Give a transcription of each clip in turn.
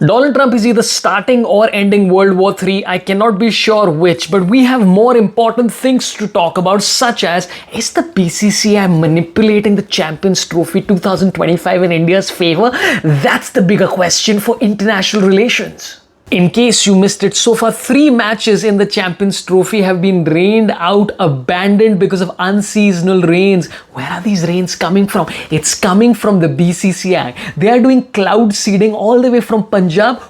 Donald Trump is either starting or ending World War III. I cannot be sure which, but we have more important things to talk about, such as, is the BCCI manipulating the Champions Trophy 2025 in India's favor? That's the bigger question for international relations. In case you missed it, so far 3 matches in the Champions Trophy have been rained out, abandoned because of unseasonal rains. Where are these rains coming from? It's coming from the BCCI. They are doing cloud seeding all the way from Punjab,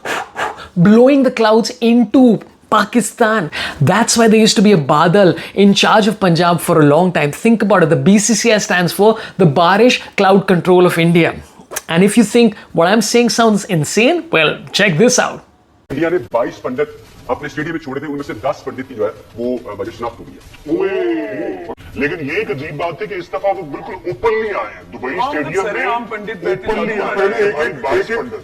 blowing the clouds into Pakistan. That's why there used to be a Badal in charge of Punjab for a long time. Think about it. The BCCI stands for the Barish Cloud Control of India. And if you think what I'm saying sounds insane, well, check this out. India ने 22 पंडित अपने stadium में छोड़े थे, उनमें से 10 पंडित की जो है वो बजट समाप्त हो गई। लेकिन ये एक अजीब बात है कि इस दफा वो बिल्कुल ओपनली आए हैं दुबई स्टेडियम में। ओपनली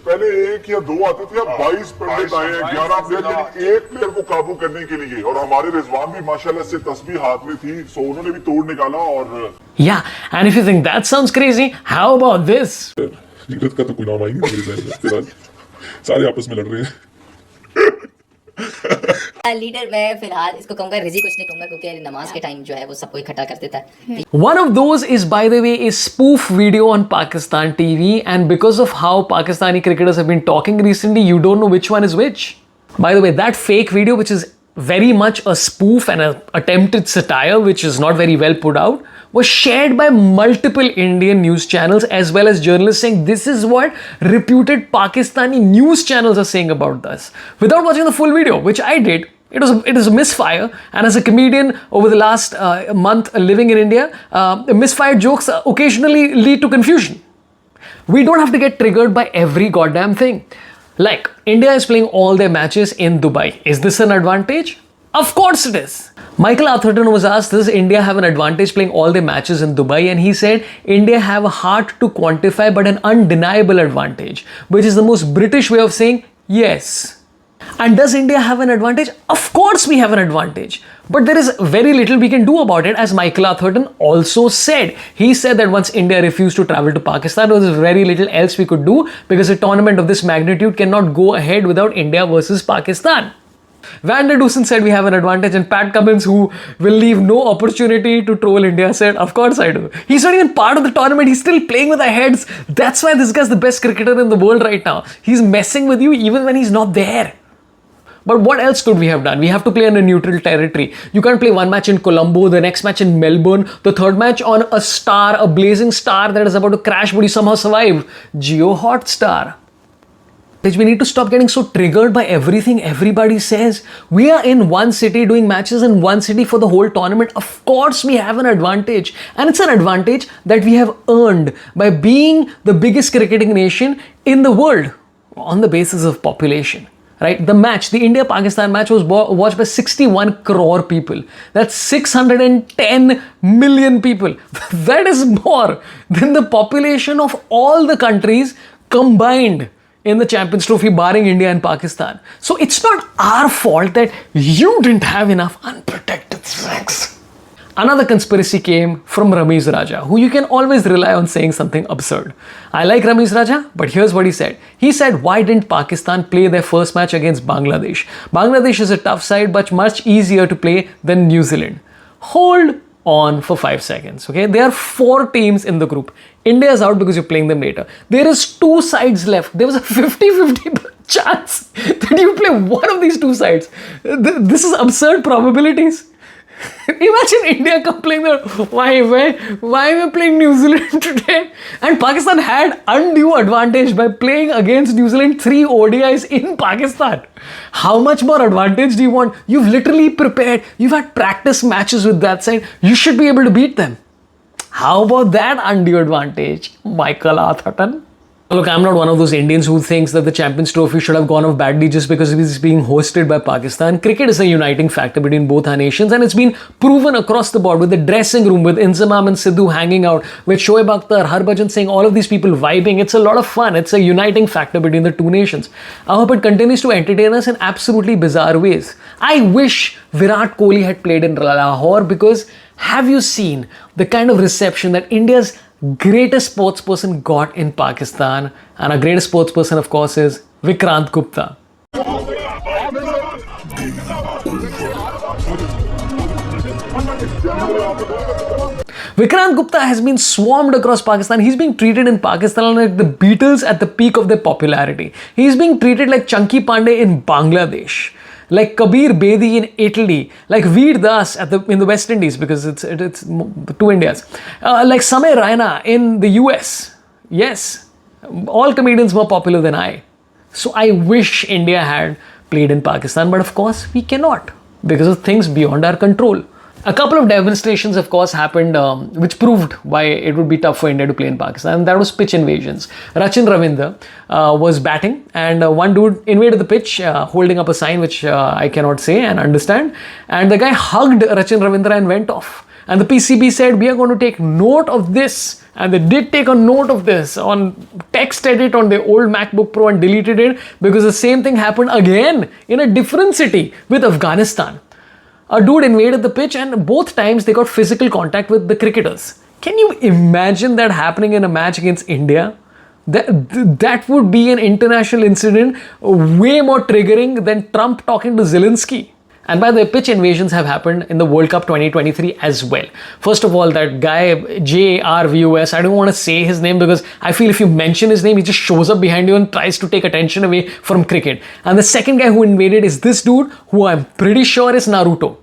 पहले एक या 2 आते थे, अब 22 पंडित आए हैं, 11 प्लेयर, एक प्लेयर को काबू करने के लिए। और हमारे रिजवान भी माशाल्लाह से तस्बीह हाथ में थी, सो उन्होंने भी तोड़ निकाला। और Yeah, and if you think that sounds crazy, how about this? विक्रत का तो कोई नाम आई नहीं मेरे जहन में, सारे आपस में लड़ रहे हैं। लीडर मैं फिलहाल इसको कहूंगा, रिजी कुछ नहीं कहूंगा क्योंकि नमाज के टाइम जो है वो सबको इकट्ठा कर देता है। One of those is, by the way, a spoof video on Pakistan TV, and because of how Pakistani cricketers have been talking recently, you don't know which one is which. By the way, that fake video, which is very much a spoof and an attempted satire, which is not very well put out, was shared by multiple Indian news channels as well as journalists, saying this is what reputed Pakistani news channels are saying about this. Without watching the full video, which I did, it is a misfire. And as a comedian over the last month living in India, misfired jokes occasionally lead to confusion. We don't have to get triggered by every goddamn thing. Like, India is playing all their matches in Dubai. Is this an advantage? Of course it is. Michael Artherton was asked, does India have an advantage playing all their matches in Dubai? And he said, India have a hard to quantify but an undeniable advantage, which is the most British way of saying yes. And does India have an advantage? Of course we have an advantage. But there is very little we can do about it, as Michael Artherton also said. He said that once India refused to travel to Pakistan, there was very little else we could do because a tournament of this magnitude cannot go ahead without India versus Pakistan. Van der Dussen said we have an advantage, and Pat Cummins, who will leave no opportunity to troll India, said, of course I do. He's not even part of the tournament. He's still playing with our heads. That's why this guy's the best cricketer in the world right now. He's messing with you even when he's not there. But what else could we have done? We have to play in a neutral territory. You can't play one match in Colombo, the next match in Melbourne, the third match on a star, a blazing star that is about to crash, but you somehow survive. Geo Hotstar. We need to stop getting so triggered by everything everybody says. We are in one city doing matches in one city for the whole tournament. Of course we have an advantage. And it's an advantage that we have earned by being the biggest cricketing nation in the world on the basis of population. Right? The match, the India-Pakistan match, was watched by 61 crore people. That's 610 million people. That is more than the population of all the countries combined in the Champions Trophy, barring India and Pakistan. So it's not our fault that you didn't have enough unprotected sex. Another conspiracy came from Ramiz Raja, who you can always rely on saying something absurd. I like Ramiz Raja, but here's what he said. He said, why didn't Pakistan play their first match against Bangladesh? Bangladesh is a tough side, but much easier to play than New Zealand. Hold on for 5 seconds, okay? There are 4 teams in the group. India is out because you're playing them later. There is 2 sides left. There was a 50-50 chance that you play one of these 2 sides. This is absurd probabilities. Imagine India complaining that why am I playing New Zealand today? And Pakistan had undue advantage by playing against New Zealand 3 ODIs in Pakistan. How much more advantage do you want? You've literally prepared. You've had practice matches with that side. You should be able to beat them. How about that undue advantage, Michael Artherton? Look, I'm not one of those Indians who thinks that the Champions Trophy should have gone off badly just because it is being hosted by Pakistan. Cricket is a uniting factor between both our nations, and it's been proven across the board with the dressing room, with Imam and Sidhu hanging out, with Shoaib Akhtar, Harbhajan Singh, all of these people vibing. It's a lot of fun. It's a uniting factor between the 2 nations. I hope it continues to entertain us in absolutely bizarre ways. I wish Virat Kohli had played in Lahore, because have you seen the kind of reception that India's greatest sports person got in Pakistan? And our greatest sports person, of course, is Vikrant Gupta. Vikrant Gupta has been swarmed across Pakistan. He's being treated in Pakistan like the Beatles at the peak of their popularity. He's being treated like Chunky Pandey in Bangladesh, like Kabir Bedi in Italy, like Veer Das in the West Indies, because it's the two Indias, like Samay Raina in the US. Yes, all comedians more popular than I. So I wish India had played in Pakistan, but of course we cannot because of things beyond our control. A couple of demonstrations, of course, happened which proved why it would be tough for India to play in Pakistan, and that was pitch invasions. Rachin Ravindra was batting, and one dude invaded the pitch holding up a sign which I cannot say and understand, and the guy hugged Rachin Ravindra and went off. And the PCB said, we are going to take note of this. And they did take a note of this on text edit on their old MacBook Pro and deleted it because the same thing happened again in a different city with Afghanistan. A dude invaded the pitch and both times they got physical contact with the cricketers. Can you imagine that happening in a match against India? That would be an international incident way more triggering than Trump talking to Zelensky. And by the way, pitch invasions have happened in the World Cup 2023 as well. First of all, that guy, JRVUS, I don't want to say his name because I feel if you mention his name, he just shows up behind you and tries to take attention away from cricket. And the second guy who invaded is this dude, who I'm pretty sure is Naruto.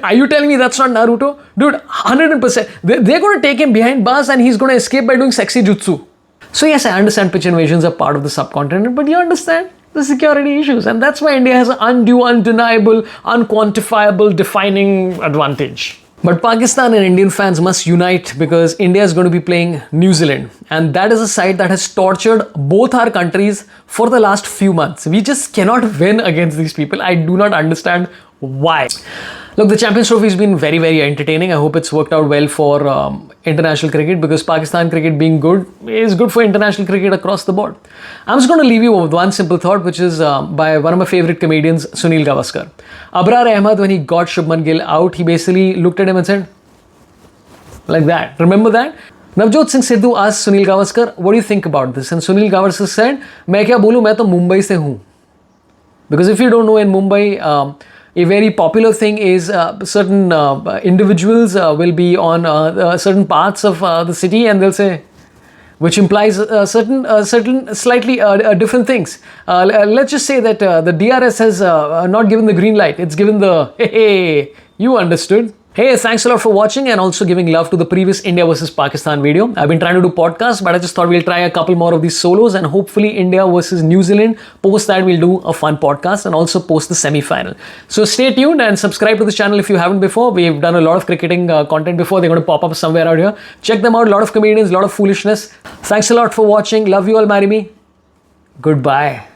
Are you telling me that's not Naruto? Dude, 100%. They're going to take him behind bars and he's going to escape by doing sexy jutsu. So yes, I understand pitch invasions are part of the subcontinent, but you understand the security issues, and that's why India has an undue, undeniable, unquantifiable, defining advantage. But Pakistan and Indian fans must unite because India is going to be playing New Zealand, and that is a side that has tortured both our countries for the last few months. We just cannot win against these people. I do not understand why. Look, the Champions Trophy has been very, very entertaining. I hope it's worked out well for international cricket because Pakistan cricket being good is good for international cricket across the board. I'm just going to leave you with one simple thought, which is by one of my favorite comedians, Sunil Gavaskar. Abrar Ahmed, when he got Shubman Gill out, he basically looked at him and said, like that. Remember that? Navjot Singh Sidhu asked Sunil Gavaskar, what do you think about this? And Sunil Gavaskar said, मैं क्या बोलूं, मैं तो मुंबई से हूं. Because if you don't know, in Mumbai, a very popular thing is certain individuals will be on certain parts of the city and they'll say, which implies certain slightly different things. Let's just say that the DRS has not given the green light. It's given the, hey, you understood. Hey, thanks a lot for watching and also giving love to the previous India versus Pakistan video. I've been trying to do podcasts, but I just thought we'll try a couple more of these solos and hopefully India versus New Zealand. Post that, we'll do a fun podcast and also post the semi-final. So stay tuned and subscribe to this channel if you haven't before. We've done a lot of cricketing content before. They're going to pop up somewhere out here. Check them out. A lot of comedians, a lot of foolishness. Thanks a lot for watching. Love you all. Marry me. Goodbye.